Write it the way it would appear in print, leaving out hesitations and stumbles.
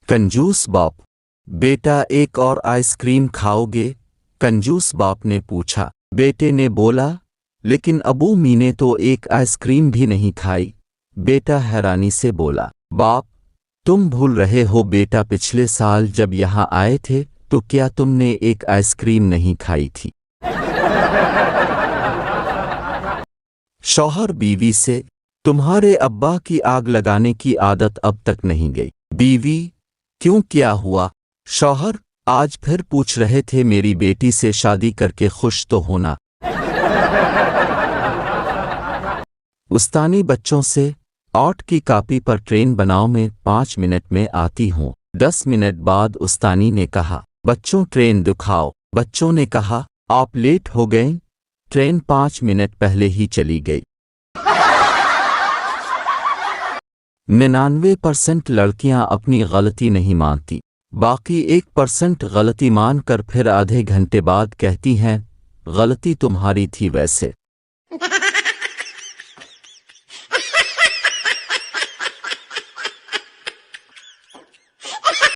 कंजूस बाप। बेटा एक और आइसक्रीम खाओगे? कंजूस बाप ने पूछा। बेटे ने बोला, लेकिन अबू मी ने तो एक आइसक्रीम भी नहीं खाई। बेटा हैरानी से बोला, बाप तुम भूल रहे हो बेटा, पिछले साल जब यहाँ आए थे तो क्या तुमने एक आइसक्रीम नहीं खाई थी? शौहर बीवी से, तुम्हारे अब्बा की आग लगाने की आदत अब तक नहीं गई। बीवी, क्यों क्या हुआ? शौहर, आज फिर पूछ रहे थे मेरी बेटी से शादी करके खुश तो होना। उस्तानी बच्चों से, 8 की कॉपी पर ट्रेन बनाओ, मैं 5 मिनट में आती हूँ। 10 मिनट बाद उस्तानी ने कहा, बच्चों ट्रेन दिखाओ। बच्चों ने कहा, आप लेट हो गए, ट्रेन 5 मिनट पहले ही चली गई। 99% लड़कियां अपनी गलती नहीं मानती, बाकी 1% गलती मानकर फिर आधे घंटे बाद कहती हैं, गलती तुम्हारी थी वैसे।